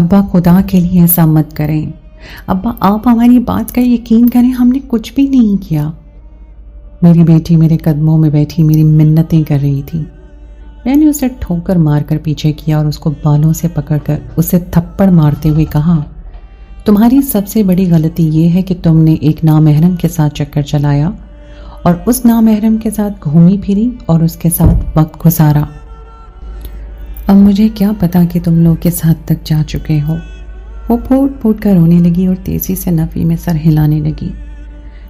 ابا خدا کے لیے ایسا مت کریں، ابا آپ ہماری بات کا یقین کریں، ہم نے کچھ بھی نہیں کیا۔ میری بیٹی میرے قدموں میں بیٹھی میری منتیں کر رہی تھی۔ میں نے اسے ٹھوکر مار کر پیچھے کیا اور اس کو بالوں سے پکڑ کر اسے تھپڑ مارتے ہوئے کہا، تمہاری سب سے بڑی غلطی یہ ہے کہ تم نے ایک نامحرم کے ساتھ چکر چلایا اور اس نامحرم کے ساتھ گھومی پھری اور اس کے ساتھ وقت گزارا۔ اب مجھے کیا پتا کہ تم لوگ کس حد تک جا چکے ہو۔ وہ پھوٹ پھوٹ کر رونے لگی اور تیزی سے نفی میں سر ہلانے لگی،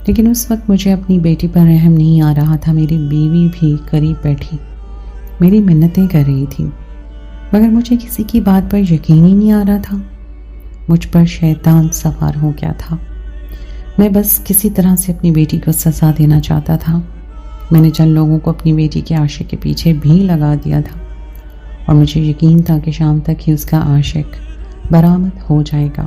لیکن اس وقت مجھے اپنی بیٹی پر رحم نہیں آ رہا تھا۔ میری بیوی بھی قریب بیٹھی میری منتیں کر رہی تھی، مگر مجھے کسی کی بات پر یقین ہی نہیں آ رہا تھا۔ مجھ پر شیطان سوار ہو گیا تھا۔ میں بس کسی طرح سے اپنی بیٹی کو سزا دینا چاہتا تھا۔ میں نے چند لوگوں کو اپنی بیٹی کے عاشق کے پیچھے بھی لگا دیا تھا اور مجھے یقین تھا کہ شام تک ہی اس کا عاشق برآمد ہو جائے گا۔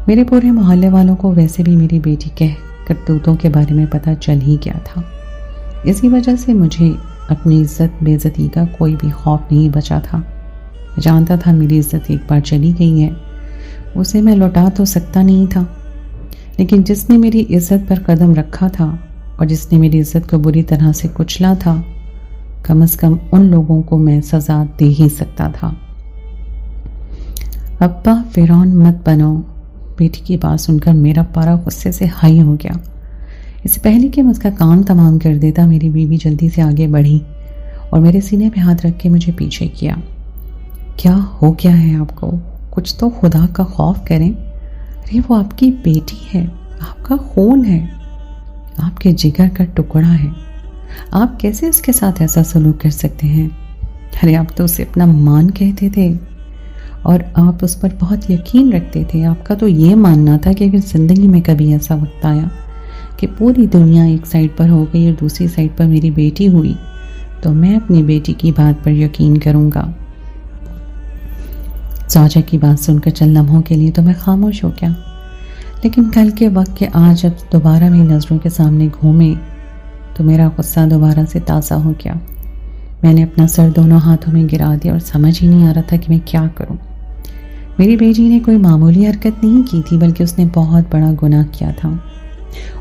میرے پورے محلے والوں کو ویسے بھی میری بیٹی کے کرتوتوں کے بارے میں پتہ چل ہی گیا تھا۔ اسی وجہ سے مجھے اپنی عزت بے عزتی کا کوئی بھی خوف نہیں بچا تھا۔ میں جانتا تھا میری عزت ایک بار چلی گئی ہے، اسے میں لوٹا تو سکتا نہیں تھا، لیکن جس نے میری عزت پر قدم رکھا تھا اور جس نے میری عزت کو بری طرح سے کچلا تھا، کم از کم ان لوگوں کو میں سزا دے ہی سکتا تھا۔ ابا فرعون مت بنو۔ بیٹی کی بات سن کر میرا پارا غصے سے ہائی ہو گیا۔ اس سے پہلے کہ میں اس کا کام تمام کر دیتا، میری بیوی جلدی سے آگے بڑھی اور میرے سینے پہ ہاتھ رکھ کے مجھے پیچھے کیا۔ کیا ہو گیا ہے آپ کو؟ کچھ تو خدا کا خوف کریں۔ ارے وہ آپ کی بیٹی ہے، آپ کا خون ہے، آپ کے جگر کا ٹکڑا ہے، آپ کیسے اس کے ساتھ ایسا سلوک کر سکتے ہیں؟ ارے آپ تو اسے اپنا مان کہتے تھے اور آپ اس پر بہت یقین رکھتے تھے۔ آپ کا تو یہ ماننا تھا کہ اگر زندگی میں کبھی ایسا وقت آیا کہ پوری دنیا ایک سائڈ پر ہو گئی اور دوسری سائڈ پر میری بیٹی ہوئی تو میں اپنی بیٹی کی بات پر یقین کروں گا۔ زوجہ کی بات سن کر چند لمحوں کے لیے تو میں خاموش ہو گیا، لیکن کل کے وقت کے آج جب دوبارہ میری نظروں کے سامنے گھومے تو میرا غصہ دوبارہ سے تازہ ہو گیا۔ میں نے اپنا سر دونوں ہاتھوں میں گرا دیا اور سمجھ ہی نہیں آ رہا تھا کہ میں کیا کروں۔ میری بیٹی نے کوئی معمولی حرکت نہیں کی تھی، بلکہ اس نے بہت بڑا گناہ کیا تھا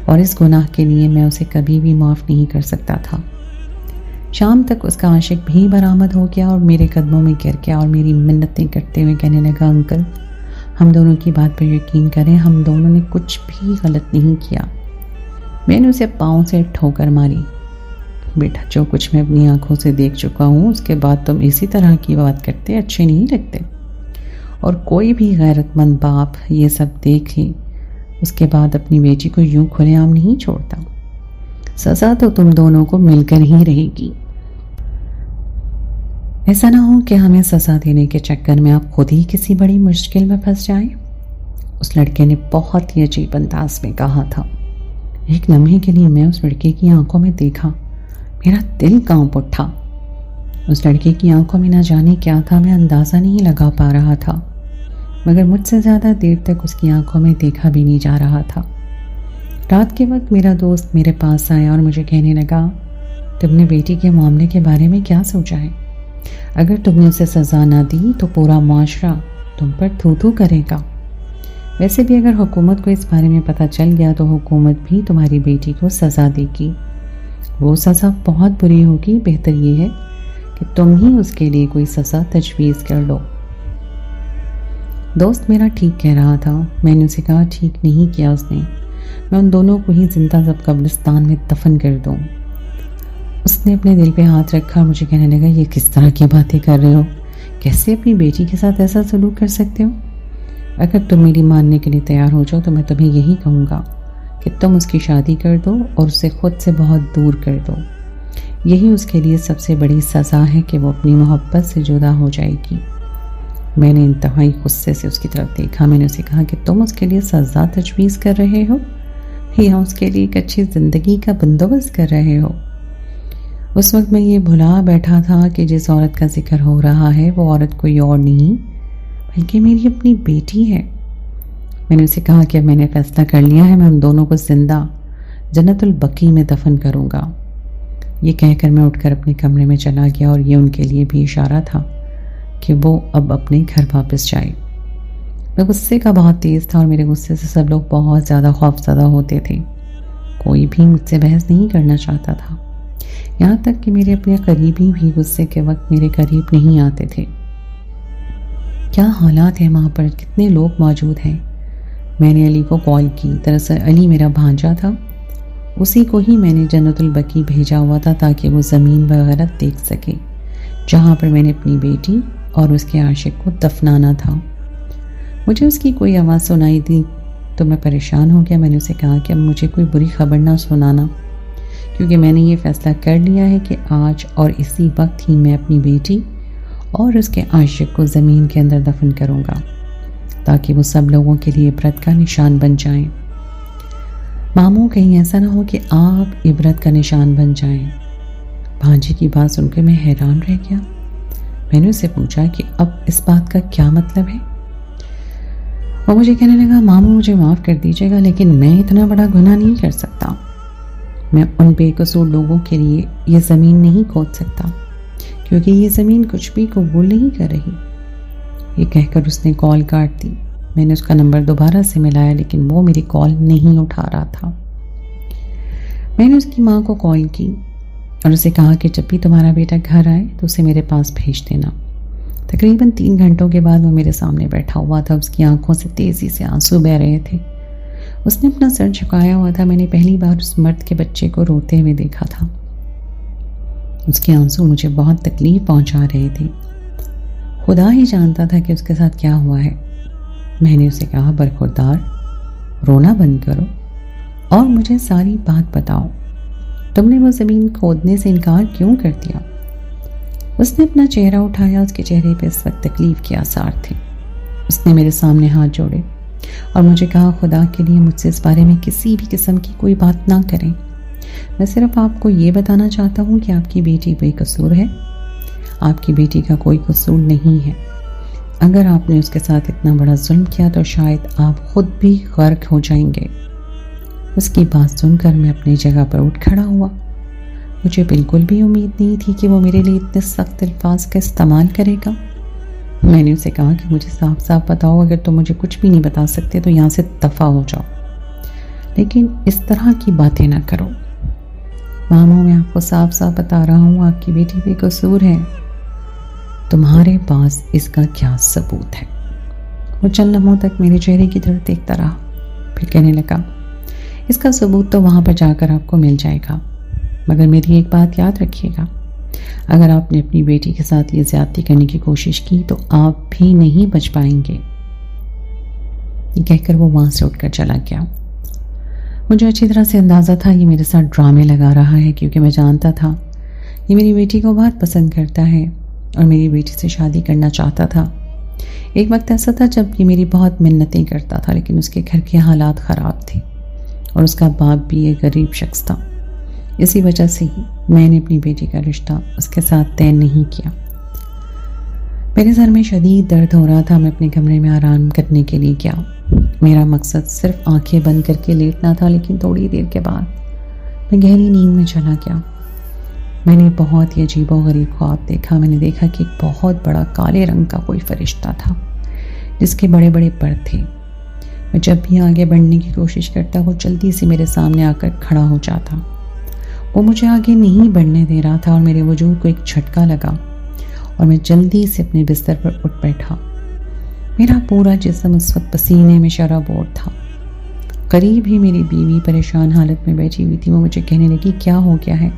اور اس گناہ کے لیے میں اسے کبھی بھی معاف نہیں کر سکتا تھا۔ شام تک اس کا عاشق بھی برآمد ہو گیا اور میرے قدموں میں گر گیا اور میری منتیں کرتے ہوئے کہنے لگا، انکل ہم دونوں کی بات پر یقین کریں، ہم دونوں نے کچھ بھی غلط نہیں کیا۔ میں نے اسے پاؤں سے ٹھوکر ماری۔ بیٹا جو کچھ میں اپنی آنکھوں سے دیکھ چکا ہوں اس کے بعد تم اسی طرح کی بات کرتے اچھے نہیں لگتے، اور کوئی بھی غیرت مند باپ یہ سب دیکھ لے اس کے بعد اپنی بیٹی کو یوں کھلے عام نہیں چھوڑتا۔ سزا تو تم دونوں کو مل کر ہی رہے گی۔ ایسا نہ ہو کہ ہمیں سزا دینے کے چکر میں آپ خود ہی کسی بڑی مشکل میں پھنس جائیں۔ اس لڑکے نے بہت ہی عجیب انداز میں کہا تھا۔ ایک لمحے کے لیے میں اس لڑکے کی آنکھوں میں دیکھا، میرا دل کانپ اٹھا۔ اس لڑکے کی آنکھوں میں نہ جانے کیا تھا، میں اندازہ نہیں لگا پا رہا تھا، مگر مجھ سے زیادہ دیر تک اس کی آنکھوں میں دیکھا بھی نہیں جا رہا تھا۔ رات کے وقت میرا دوست میرے پاس آیا اور مجھے کہنے لگا، تم نے بیٹی کے معاملے کے بارے میں کیا سوچا ہے؟ اگر تم نے اسے سزا نہ دی تو پورا معاشرہ تم پر تھو تھو کرے گا۔ ویسے بھی اگر حکومت کو اس بارے میں پتہ چل گیا تو حکومت بھی تمہاری بیٹی کو سزا دے گی۔ وہ سزا بہت بری ہوگی، بہتر یہ ہے کہ تم ہی اس کے لیے کوئی سزا تجویز کر لو۔ دوست میرا ٹھیک کہہ رہا تھا۔ میں نے اسے کہا، ٹھیک نہیں کیا اس نے، میں ان دونوں کو ہی زندہ ضبط قبرستان میں دفن کر دوں۔ اس نے اپنے دل پہ ہاتھ رکھا اور مجھے کہنے لگا، یہ کس طرح کی باتیں کر رہے ہو؟ کیسے اپنی بیٹی کے ساتھ ایسا سلوک کر سکتے ہو؟ اگر تم میری ماننے کے لیے تیار ہو جاؤ تو میں تمہیں یہی کہوں گا کہ تم اس کی شادی کر دو اور اسے خود سے بہت دور کر دو۔ یہی اس کے لیے سب سے بڑی سزا ہے کہ وہ اپنی محبت سے جدا ہو جائے گی۔ میں نے انتہائی غصے سے اس کی طرف دیکھا۔ میں نے اسے کہا کہ تم اس کے لیے سزا تجویز کر رہے ہو یا اس کے لیے ایک اچھی زندگی کا بندوبست کر رہے ہو؟ اس وقت میں یہ بھلا بیٹھا تھا کہ جس عورت کا ذکر ہو رہا ہے وہ عورت کوئی اور نہیں بلکہ میری اپنی بیٹی ہے۔ میں نے اسے کہا کہ اب میں نے فیصلہ کر لیا ہے، میں ان دونوں کو زندہ جنت البقیع میں دفن کروں گا۔ یہ کہہ کر میں اٹھ کر اپنے کمرے میں چلا گیا اور یہ ان کے لیے بھی اشارہ تھا کہ وہ اب اپنے گھر واپس جائے۔ میں غصے کا بہت تیز تھا اور میرے غصے سے سب لوگ بہت زیادہ خوفزدہ ہوتے تھے. کوئی بھی مجھ سے بحث نہیں کرنا چاہتا تھا، یہاں تک کہ میرے اپنے قریبی بھی غصے کے وقت میرے قریب نہیں آتے تھے. کیا حالات ہیں وہاں پر، کتنے لوگ موجود ہیں. میں نے علی کو کال کی. دراصل علی میرا بھانجا تھا، اسی کو ہی میں نے جنت البقیع بھیجا ہوا تھا تاکہ وہ زمین وغیرہ دیکھ سکے جہاں پر میں نے اپنی بیٹی اور اس کے عاشق کو دفنانا تھا. مجھے اس کی کوئی آواز سنائی دی تو میں پریشان ہو گیا. میں نے اسے کہا کہ اب مجھے کوئی بری خبر نہ سنانا، کیونکہ میں نے یہ فیصلہ کر لیا ہے کہ آج اور اسی وقت ہی میں اپنی بیٹی اور اس کے عاشق کو زمین کے اندر دفن کروں گا تاکہ وہ سب لوگوں کے لیے عبرت کا نشان بن جائیں. ماموں کہیں ایسا نہ ہو کہ آپ عبرت کا نشان بن جائیں. بھانجی کی بات سن کے میں حیران رہ گیا. میں نے اسے پوچھا کہ اب اس بات کا کیا مطلب ہے. وہ مجھے کہنے لگا ماموں مجھے معاف کر دیجیے گا، لیکن میں اتنا بڑا گناہ نہیں کر سکتا. میں ان بے قصور لوگوں کے لیے یہ زمین نہیں کھود سکتا کیونکہ یہ زمین کچھ بھی قبول نہیں کر رہی. یہ کہہ کر اس نے کال کاٹ دی. میں نے اس کا نمبر دوبارہ سے ملایا لیکن وہ میری کال نہیں اٹھا رہا تھا. میں نے اس کی ماں کو کال کی اور اسے کہا کہ جب بھی تمہارا بیٹا گھر آئے تو اسے میرے پاس بھیج دینا. تقریباً 3 گھنٹوں کے بعد وہ میرے سامنے بیٹھا ہوا تھا. اس کی آنکھوں سے تیزی سے آنسو بہہ رہے تھے. اس نے اپنا سر جھکایا ہوا تھا. میں نے پہلی بار اس مرد کے بچے کو روتے ہوئے دیکھا تھا. اس کے آنسو مجھے بہت تکلیف پہنچا رہے تھے. خدا ہی جانتا تھا کہ اس کے ساتھ کیا ہوا ہے. میں نے اسے کہا برخوردار رونا بند کرو اور مجھے ساری بات بتاؤ. تم نے وہ زمین کھودنے سے انکار کیوں کر دیا؟ اس نے اپنا چہرہ اٹھایا. اس کے چہرے پہ اس وقت تکلیف کے آثار تھے. اس نے میرے سامنے ہاتھ جوڑے اور مجھے کہا خدا کے لیے مجھ سے اس بارے میں کسی بھی قسم کی کوئی بات نہ کریں. میں صرف آپ کو یہ بتانا چاہتا ہوں کہ آپ کی بیٹی بے قصور ہے. آپ کی بیٹی کا کوئی قصور نہیں ہے. اگر آپ نے اس کے ساتھ اتنا بڑا ظلم کیا تو شاید آپ خود بھی غرق ہو جائیں گے. اس کی بات سن کر میں اپنی جگہ پر اٹھ کھڑا ہوا. مجھے بالکل بھی امید نہیں تھی کہ وہ میرے لیے اتنے سخت الفاظ کا استعمال کرے گا. میں نے اسے کہا کہ مجھے صاف صاف بتاؤ، اگر تم مجھے کچھ بھی نہیں بتا سکتے تو یہاں سے دفع ہو جاؤ، لیکن اس طرح کی باتیں نہ کرو. ماموں میں آپ کو صاف صاف بتا رہا ہوں آپ کی بیٹی بے قصور ہے. تمہارے پاس اس کا کیا ثبوت ہے؟ وہ چند لمحوں تک میرے چہرے کی طرف دیکھتا رہا، پھر کہنے لگا اس کا ثبوت تو وہاں پر جا کر آپ کو مل جائے گا، مگر میری ایک بات یاد رکھیے گا، اگر آپ نے اپنی بیٹی کے ساتھ یہ زیادتی کرنے کی کوشش کی تو آپ بھی نہیں بچ پائیں گے. یہ کہہ کر وہ وہاں سے اٹھ کر چلا گیا. مجھے اچھی طرح سے اندازہ تھا یہ میرے ساتھ ڈرامے لگا رہا ہے، کیونکہ میں جانتا تھا یہ میری بیٹی کو بہت پسند کرتا ہے اور میری بیٹی سے شادی کرنا چاہتا تھا. ایک وقت ایسا تھا جب یہ میری بہت منتیں کرتا تھا، لیکن اس کے گھر کے حالات خراب تھے اور اس کا باپ بھی ایک غریب شخص تھا. اسی وجہ سے ہی میں نے اپنی بیٹی کا رشتہ اس کے ساتھ طے نہیں کیا. میرے سر میں شدید درد ہو رہا تھا. میں اپنے کمرے میں آرام کرنے کے لیے گیا. میرا مقصد صرف آنکھیں بند کر کے لیٹنا تھا، لیکن تھوڑی دیر کے بعد میں گہری نیند میں چلا گیا. میں نے بہت ہی عجیب و غریب خواب دیکھا. میں نے دیکھا کہ ایک بہت بڑا کالے رنگ کا کوئی فرشتہ تھا جس کے بڑے بڑے پر تھے. میں جب بھی آگے بڑھنے کی کوشش کرتا وہ جلدی سے میرے سامنے آ کر کھڑا ہو جاتا. وہ مجھے آگے نہیں بڑھنے دے رہا تھا اور میرے وجود کو ایک جھٹکا لگا اور میں جلدی سے اپنے بستر پر اٹھ بیٹھا. میرا پورا جسم اس وقت پسینے میں شرابور تھا. قریب ہی میری بیوی پریشان حالت میں بیٹھی ہوئی تھی. وہ مجھے کہنے لگی کیا ہو گیا ہے؟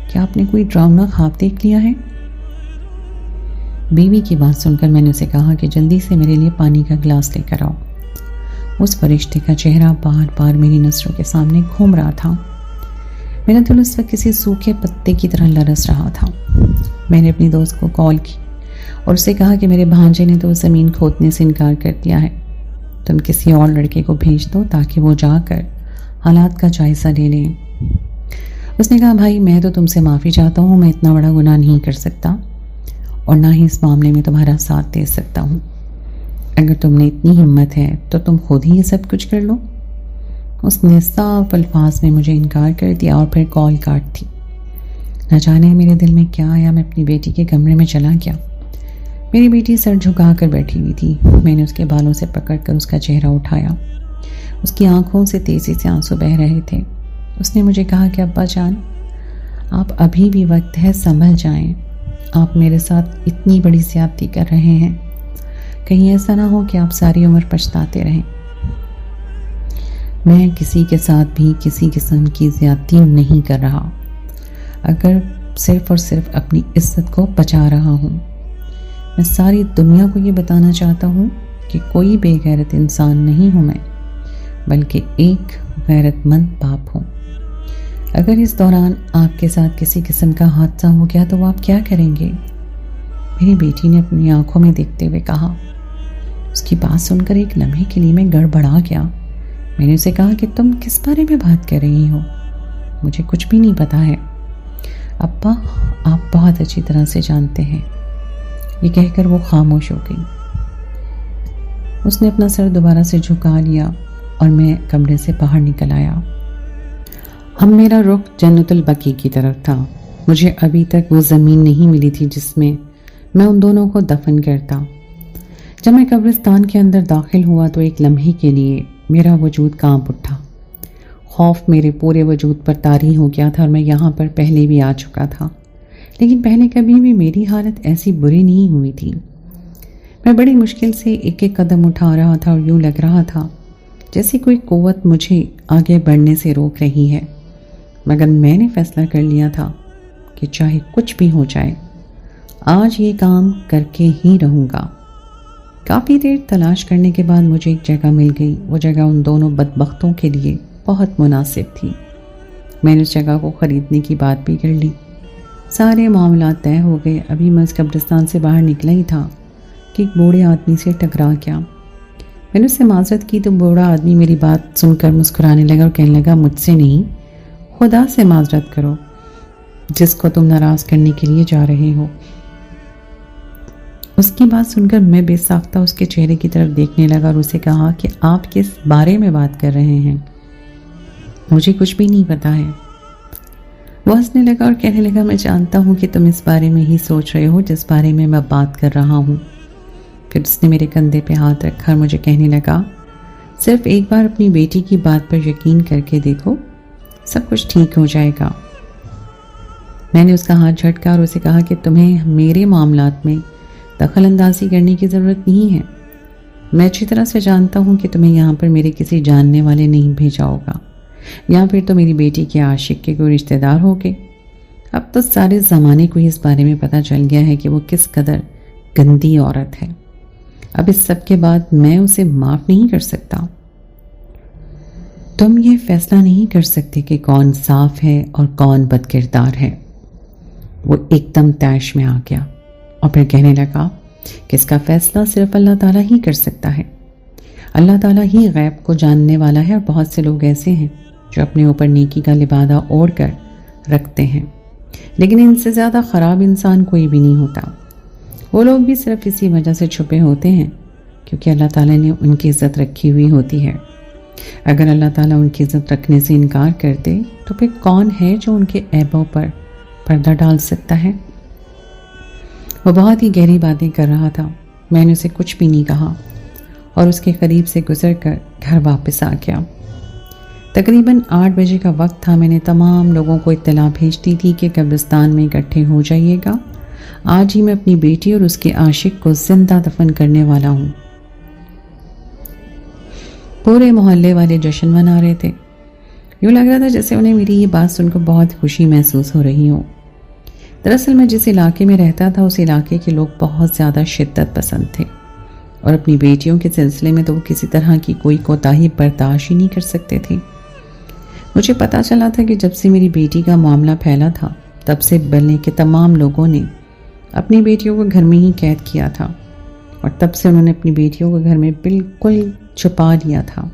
کیا آپ نے کوئی ڈراؤنا خواب دیکھ لیا ہے؟ بیوی کی بات سن کر میں نے اسے کہا کہ جلدی سے میرے لیے پانی کا گلاس لے کر آؤ. اس فرشتے کا چہرہ بار بار میری نظروں کے سامنے گھوم رہا تھا. میرا دل اس وقت کسی سوکھے پتے کی طرح لرز رہا تھا. میں نے اپنی دوست کو کال کی اور اسے کہا کہ میرے بھانجے نے تو زمین کھودنے سے انکار کر دیا ہے. تم کسی اور لڑکے کو بھیج دو تاکہ وہ جا کر حالات کا جائزہ لے لیں. اس نے کہا بھائی میں تو تم سے معافی چاہتا ہوں، میں اتنا بڑا گناہ نہیں کر سکتا اور نہ ہی اس معاملے میں تمہارا ساتھ دے سکتا ہوں. اگر تم نے اتنی ہمت ہے تو تم خود ہی یہ سب کچھ کر لو. اس نے صاف الفاظ میں مجھے انکار کر دیا اور پھر کال کاٹ دی. نہ جانے میرے دل میں کیا آیا، میں اپنی بیٹی کے کمرے میں چلا گیا. میری بیٹی سر جھکا کر بیٹھی ہوئی تھی. میں نے اس کے بالوں سے پکڑ کر اس کا چہرہ اٹھایا. اس کی آنکھوں سے تیزی سے آنسو بہہ رہے تھے. اس نے مجھے کہا کہ ابا جان، آپ ابھی بھی وقت ہے، سنبھل جائیں. آپ میرے ساتھ اتنی بڑی زیادتی کر رہے ہیں، کہیں ایسا نہ ہو کہ آپ ساری عمر پچھتاتے رہیں. میں کسی کے ساتھ بھی کسی قسم کی زیادتی نہیں کر رہا، اگر صرف اور صرف اپنی عزت کو بچا رہا ہوں. میں ساری دنیا کو یہ بتانا چاہتا ہوں کہ کوئی بے غیرت انسان نہیں ہوں میں، بلکہ ایک غیرت مند باپ ہوں. اگر اس دوران آپ کے ساتھ کسی قسم کا حادثہ ہو گیا تو آپ کیا کریں گے؟ میری بیٹی نے اپنی آنکھوں میں دیکھتے ہوئے کہا. اس کی بات سن کر ایک لمحے کے لیے میں گڑبڑا گیا. میں نے اسے کہا کہ تم کس بارے میں بات کر رہی ہو؟ مجھے کچھ بھی نہیں پتا ہے. ابا، آپ بہت اچھی طرح سے جانتے ہیں. یہ کہہ کر وہ خاموش ہو گئی. اس نے اپنا سر دوبارہ سے جھکا لیا اور میں کمرے سے باہر نکل آیا. میرا رخ جنت البقیع کی طرف تھا. مجھے ابھی تک وہ زمین نہیں ملی تھی جس میں میں ان دونوں کو دفن کرتا. جب میں قبرستان کے اندر داخل ہوا تو ایک لمحے کے لیے میرا وجود کانپ اٹھا. خوف میرے پورے وجود پر طاری ہو گیا تھا اور میں یہاں پر پہلے بھی آ چکا تھا، لیکن پہلے کبھی بھی میری حالت ایسی بری نہیں ہوئی تھی. میں بڑی مشکل سے ایک ایک قدم اٹھا رہا تھا اور یوں لگ رہا تھا جیسے کوئی قوت مجھے آگے بڑھنے سے روک رہی ہے. مگر میں نے فیصلہ کر لیا تھا کہ چاہے کچھ بھی ہو جائے، آج یہ کام کر کے ہی رہوں گا. کافی دیر تلاش کرنے کے بعد مجھے ایک جگہ مل گئی. وہ جگہ ان دونوں بدبختوں کے لیے بہت مناسب تھی. میں نے اس جگہ کو خریدنے کی بات بھی کر لی. سارے معاملات طے ہو گئے. ابھی میں اس قبرستان سے باہر نکلا ہی تھا کہ ایک بوڑھے آدمی سے ٹکرا گیا. میں نے اس سے معذرت کی تو بوڑھا آدمی میری بات سن کر مسکرانے لگا اور کہنے لگا، مجھ سے نہیں، خدا سے معذرت کرو جس کو تم ناراض کرنے کے لیے جا رہے ہو. اس کی بات سن کر میں بے ساختہ اس کے چہرے کی طرف دیکھنے لگا اور اسے کہا کہ آپ کس بارے میں بات کر رہے ہیں؟ مجھے کچھ بھی نہیں پتا ہے. وہ ہنسنے لگا اور کہنے لگا، میں جانتا ہوں کہ تم اس بارے میں ہی سوچ رہے ہو جس بارے میں میں بات کر رہا ہوں. پھر اس نے میرے کندھے پہ ہاتھ رکھا اور مجھے کہنے لگا، صرف ایک بار اپنی بیٹی کی بات پر یقین کر کے دیکھو، سب کچھ ٹھیک ہو جائے گا. میں نے اس کا ہاتھ جھٹکا اور اسے کہا کہ تمہیں میرے معاملات میں دخل اندازی کرنے کی ضرورت نہیں ہے. میں اچھی طرح سے جانتا ہوں کہ تمہیں یہاں پر میرے کسی جاننے والے نہیں بھیجا ہوگا، یا پھر تو میری بیٹی کے عاشق کے کوئی رشتہ دار ہوگے. اب تو سارے زمانے کو اس بارے میں پتہ چل گیا ہے کہ وہ کس قدر گندی عورت ہے. اب اس سب کے بعد میں اسے معاف نہیں کر سکتا. تم یہ فیصلہ نہیں کر سکتے کہ کون صاف ہے اور کون بد کردار ہے. وہ ایک دم طیش میں آ گیا اور پھر کہنے لگا کہ اس کا فیصلہ صرف اللہ تعالیٰ ہی کر سکتا ہے. اللہ تعالیٰ ہی غیب کو جاننے والا ہے، اور بہت سے لوگ ایسے ہیں جو اپنے اوپر نیکی کا لبادہ اوڑھ کر رکھتے ہیں، لیکن ان سے زیادہ خراب انسان کوئی بھی نہیں ہوتا. وہ لوگ بھی صرف اسی وجہ سے چھپے ہوتے ہیں کیونکہ اللہ تعالیٰ نے ان کی عزت رکھی ہوئی ہوتی ہے. اگر اللہ تعالیٰ ان کی عزت رکھنے سے انکار کر دے تو پھر کون ہے جو ان کے عیبوں پر پردہ ڈال سکتا ہے؟ وہ بہت ہی گہری باتیں کر رہا تھا. میں نے اسے کچھ بھی نہیں کہا اور اس کے قریب سے گزر کر گھر واپس آ گیا. تقریباً 8 بجے کا وقت تھا. میں نے تمام لوگوں کو اطلاع بھیج دی تھی کہ قبرستان میں اکٹھے ہو جائیے گا. آج ہی میں اپنی بیٹی اور اس کے عاشق کو زندہ دفن کرنے والا ہوں. پورے محلے والے جشن منا رہے تھے. یوں لگ رہا تھا جیسے انہیں میری یہ بات سن کر بہت خوشی محسوس ہو رہی ہو. دراصل میں جس علاقے میں رہتا تھا اس علاقے کے لوگ بہت زیادہ شدت پسند تھے، اور اپنی بیٹیوں کے سلسلے میں تو وہ کسی طرح کی کوئی کوتاہی برداشت ہی نہیں کر سکتے تھے. مجھے پتا چلا تھا کہ جب سے میری بیٹی کا معاملہ پھیلا تھا تب سے بلنے کے تمام لوگوں نے اپنی بیٹیوں کو گھر میں ہی قید کیا تھا، اور تب سے انہوں نے اپنی بیٹیوں کو گھر میں بالکل چھپا لیا تھا.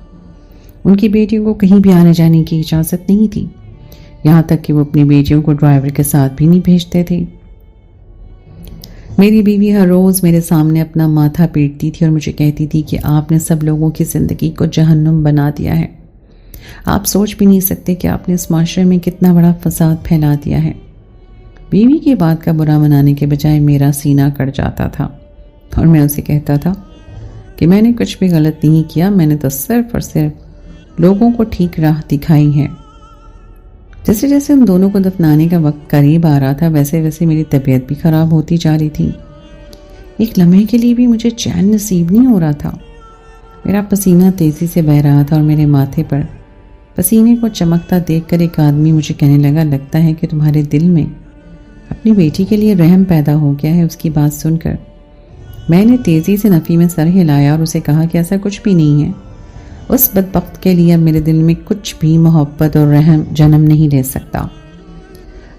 ان کی بیٹیوں کو کہیں بھی آنے جانے کی اجازت نہیں تھی، یہاں تک کہ وہ اپنی بیٹیوں کو ڈرائیور کے ساتھ بھی نہیں بھیجتے تھے. میری بیوی ہر روز میرے سامنے اپنا ماتھا پیٹتی تھی اور مجھے کہتی تھی کہ آپ نے سب لوگوں کی زندگی کو جہنم بنا دیا ہے. آپ سوچ بھی نہیں سکتے کہ آپ نے اس معاشرے میں کتنا بڑا فساد پھیلا دیا ہے. بیوی کی بات کا برا منانے کے بجائے میرا سینہ کٹ جاتا تھا. اور میں اسے کہتا تھا کہ میں نے کچھ بھی غلط نہیں کیا، میں نے تو صرف اور صرف لوگوں کو ٹھیک راہ دکھائی ہے۔ جیسے جیسے ان دونوں کو دفنانے کا وقت قریب آ رہا تھا ویسے ویسے میری طبیعت بھی خراب ہوتی جا رہی تھی۔ ایک لمحے کے لیے بھی مجھے چین نصیب نہیں ہو رہا تھا۔ میرا پسینہ تیزی سے بہہ رہا تھا اور میرے ماتھے پر پسینے کو چمکتا دیکھ کر ایک آدمی مجھے کہنے لگا، لگتا ہے کہ تمہارے دل میں اپنی بیٹی کے لیے رحم پیدا ہو گیا ہے۔ اس کی بات سن کر میں نے تیزی سے نفی میں سر ہلایا اور اسے کہا کہ ایسا کچھ بھی نہیں ہے۔ اس بدبخت کے لیے اب میرے دل میں کچھ بھی محبت اور رحم جنم نہیں لے سکتا۔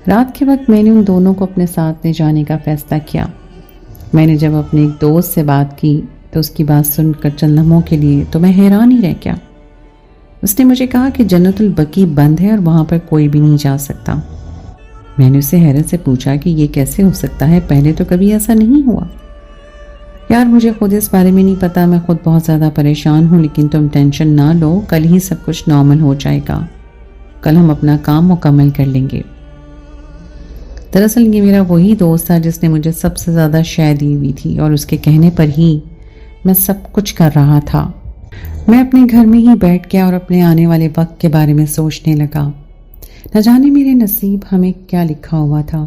رات کے وقت میں نے ان دونوں کو اپنے ساتھ لے جانے کا فیصلہ کیا۔ میں نے جب اپنے ایک دوست سے بات کی تو اس کی بات سن کر چند لمحوں کے لیے تو میں حیران ہی رہ گیا۔ اس نے مجھے کہا کہ جنت البقیع بند ہے اور وہاں پر کوئی بھی نہیں جا سکتا۔ میں نے اسے حیرت سے پوچھا کہ یہ کیسے ہو سکتا ہے، پہلے تو کبھی ایسا نہیں ہوا۔ یار مجھے خود اس بارے میں نہیں پتا، میں خود بہت زیادہ پریشان ہوں، لیکن تم ٹینشن نہ لو، کل ہی سب کچھ نارمل ہو جائے گا، کل ہم اپنا کام مکمل کر لیں گے۔ دراصل یہ میرا وہی دوست تھا جس نے مجھے سب سے زیادہ شے دی ہوئی تھی اور اس کے کہنے پر ہی میں سب کچھ کر رہا تھا۔ میں اپنے گھر میں ہی بیٹھ گیا اور اپنے آنے والے وقت کے بارے میں سوچنے لگا۔ نہ جانے میرے نصیب ہمیں کیا لکھا ہوا تھا۔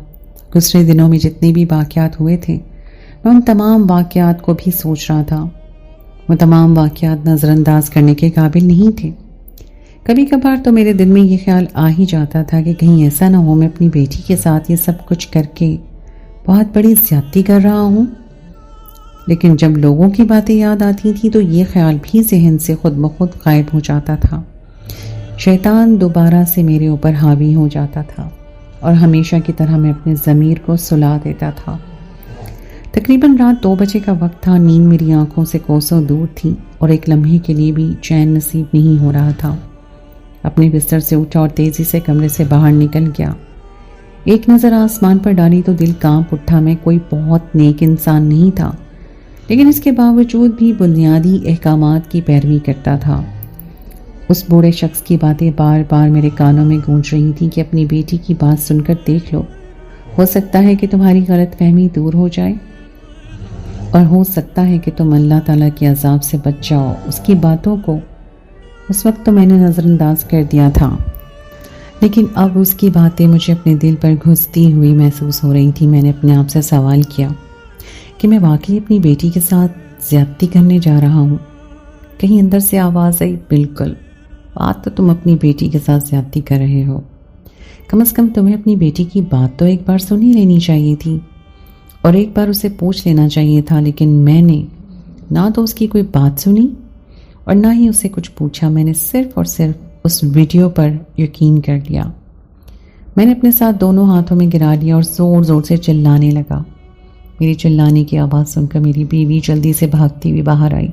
گزرے دنوں میں جتنے بھی واقعات ہوئے تھے میں ان تمام واقعات کو بھی سوچ رہا تھا۔ وہ تمام واقعات نظر انداز کرنے کے قابل نہیں تھے۔ کبھی کبھار تو میرے دل میں یہ خیال آ ہی جاتا تھا کہ کہیں ایسا نہ ہو میں اپنی بیٹی کے ساتھ یہ سب کچھ کر کے بہت بڑی زیادتی کر رہا ہوں۔ لیکن جب لوگوں کی باتیں یاد آتی تھی تو یہ خیال بھی ذہن سے خود بخود غائب ہو جاتا تھا۔ شیطان دوبارہ سے میرے اوپر حاوی ہو جاتا تھا اور ہمیشہ کی طرح میں اپنے ضمیر کو سلا دیتا تھا۔ تقریباً رات 2 بجے کا وقت تھا۔ نیند میری آنکھوں سے کوسوں دور تھی اور ایک لمحے کے لیے بھی چین نصیب نہیں ہو رہا تھا۔ اپنے بستر سے اٹھا اور تیزی سے کمرے سے باہر نکل گیا۔ ایک نظر آسمان پر ڈالی تو دل کانپ اٹھا۔ میں کوئی بہت نیک انسان نہیں تھا، لیکن اس کے باوجود بھی بنیادی احکامات کی پیروی کرتا تھا۔ اس بوڑھے شخص کی باتیں بار بار میرے کانوں میں گونج رہی تھیں کہ اپنی بیٹی کی بات سن کر دیکھ لو، ہو سکتا ہے کہ تمہاری غلط فہمی دور ہو جائے اور ہو سکتا ہے کہ تم اللہ تعالیٰ کے عذاب سے بچ جاؤ۔ اس کی باتوں کو اس وقت تو میں نے نظر انداز کر دیا تھا، لیکن اب اس کی باتیں مجھے اپنے دل پر گھستی ہوئی محسوس ہو رہی تھی۔ میں نے اپنے آپ سے سوال کیا کہ میں واقعی اپنی بیٹی کے ساتھ زیادتی کرنے جا رہا ہوں؟ کہیں اندر سے آواز آئی، بالکل، بات تو تم اپنی بیٹی کے ساتھ زیادتی کر رہے ہو۔ کم از کم تمہیں اپنی بیٹی کی بات تو ایک بار سنی لینی چاہیے تھی اور ایک بار اسے پوچھ لینا چاہیے تھا، لیکن میں نے نہ تو اس کی کوئی بات سنی اور نہ ہی اسے کچھ پوچھا۔ میں نے صرف اور صرف اس ویڈیو پر یقین کر لیا۔ میں نے اپنے ساتھ دونوں ہاتھوں میں گرا لیا اور زور زور سے چلانے لگا۔ میری چلانے کی آواز سن کر میری بیوی جلدی سے بھاگتی ہوئی باہر آئی۔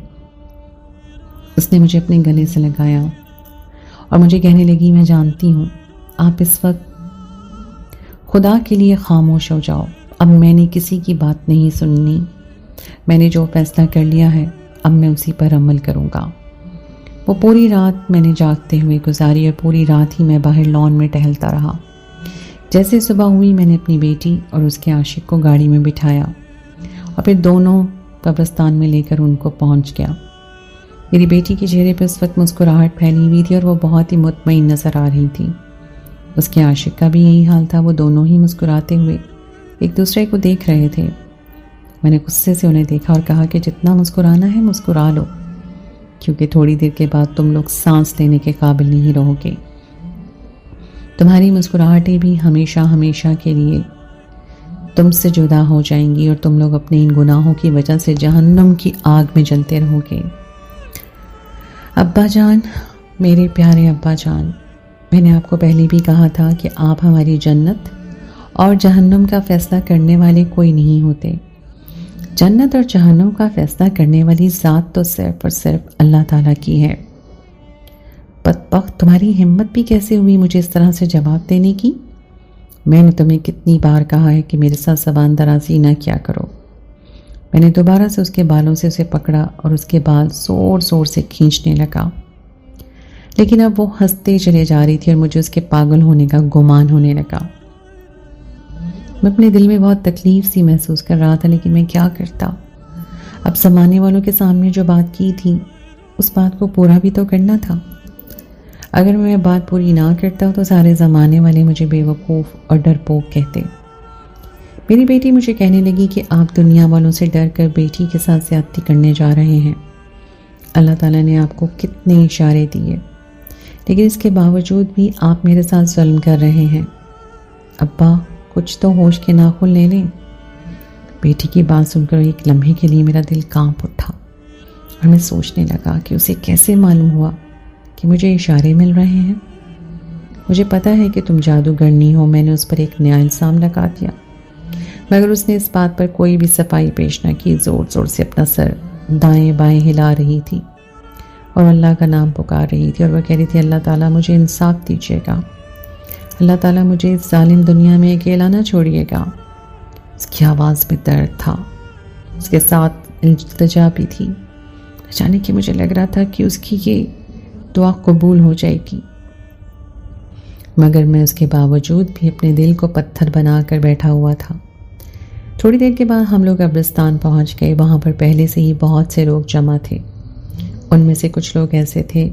اس نے مجھے اپنے گلے سے لگایا اور مجھے کہنے لگی، میں جانتی ہوں آپ اس وقت خدا کے لیے خاموش ہو جاؤ، اب میں نے کسی کی بات نہیں سننی، میں نے جو فیصلہ کر لیا ہے اب میں اسی پر عمل کروں گا۔ وہ پوری رات میں نے جاگتے ہوئے گزاری اور پوری رات ہی میں باہر لان میں ٹہلتا رہا۔ جیسے صبح ہوئی میں نے اپنی بیٹی اور اس کے عاشق کو گاڑی میں بٹھایا اور پھر دونوں قبرستان میں لے کر ان کو پہنچ گیا۔ میری بیٹی کے چہرے پہ اس وقت مسکراہٹ پھیلی ہوئی تھی اور وہ بہت ہی مطمئن نظر آ رہی تھی۔ اس کے عاشق کا بھی یہی حال تھا، وہ دونوں ہی مسکراتے ہوئے ایک دوسرے کو دیکھ رہے تھے۔ میں نے غصے سے انہیں دیکھا اور کہا کہ جتنا مسکرانا ہے مسکرا لو، کیونکہ تھوڑی دیر کے بعد تم لوگ سانس لینے کے قابل نہیں رہو گے۔ تمہاری مسکراہٹیں بھی ہمیشہ ہمیشہ کے لیے تم سے جدا ہو جائیں گی اور تم لوگ اپنے ان گناہوں کی وجہ سے جہنم کی آگ میں جلتے رہو گے۔ ابا جان، میرے پیارے ابا جان، میں نے آپ کو پہلے بھی کہا تھا کہ آپ ہماری جنت اور جہنم کا فیصلہ کرنے والے کوئی نہیں ہوتے۔ جنت اور جہنم کا فیصلہ کرنے والی ذات تو صرف اور صرف اللہ تعالیٰ کی ہے۔ بدبخت، تمہاری ہمت بھی کیسے ہوئی مجھے اس طرح سے جواب دینے کی؟ میں نے تمہیں کتنی بار کہا ہے کہ میرے ساتھ زبان درازی نہ کیا کرو۔ میں نے دوبارہ سے اس کے بالوں سے اسے پکڑا اور اس کے بال زور زور سے کھینچنے لگا، لیکن اب وہ ہنستے چلے جا رہی تھی اور مجھے اس کے پاگل ہونے کا گمان ہونے لگا۔ میں اپنے دل میں بہت تکلیف سی محسوس کر رہا تھا، لیکن میں کیا کرتا؟ اب زمانے والوں کے سامنے جو بات کی تھی اس بات کو پورا بھی تو کرنا تھا۔ اگر میں بات پوری نہ کرتا تو سارے زمانے والے مجھے بے وقوف اور ڈرپوک کہتے۔ میری بیٹی مجھے کہنے لگی کہ آپ دنیا والوں سے ڈر کر بیٹی کے ساتھ زیادتی کرنے جا رہے ہیں۔ اللہ تعالیٰ نے آپ کو کتنے اشارے دیے، لیکن اس کے باوجود بھی آپ میرے ساتھ ظلم کر رہے ہیں۔ ابا کچھ تو ہوش کے ناخن لے لیں۔ بیٹی کی بات سن کر ایک لمحے کے لیے میرا دل کانپ اٹھا اور میں سوچنے لگا کہ اسے کیسے معلوم ہوا کہ مجھے اشارے مل رہے ہیں۔ مجھے پتا ہے کہ تم جادوگرنی ہو، میں نے اس پر ایک نیا الزام لگا دیا، مگر اس نے اس بات پر کوئی بھی صفائی پیش نہ کی، زور زور سے اپنا سر دائیں بائیں ہلا رہی تھی اور اللہ کا نام پکار رہی تھی، اور وہ کہہ رہی تھی اللہ تعالیٰ مجھے انصاف دیجیے گا، اللہ تعالیٰ مجھے اس ظالم دنیا میں اکیلا نہ چھوڑیے گا۔ اس کی آواز میں درد تھا، اس کے ساتھ التجا بھی تھی۔ جانے کہ مجھے لگ رہا تھا کہ اس کی یہ دعا قبول ہو جائے گی، مگر میں اس کے باوجود بھی اپنے دل کو پتھر بنا کر بیٹھا ہوا تھا۔ تھوڑی دیر کے بعد ہم لوگ قبرستان پہنچ گئے۔ وہاں پر پہلے سے ہی بہت سے لوگ جمع تھے، ان میں سے کچھ لوگ ایسے تھے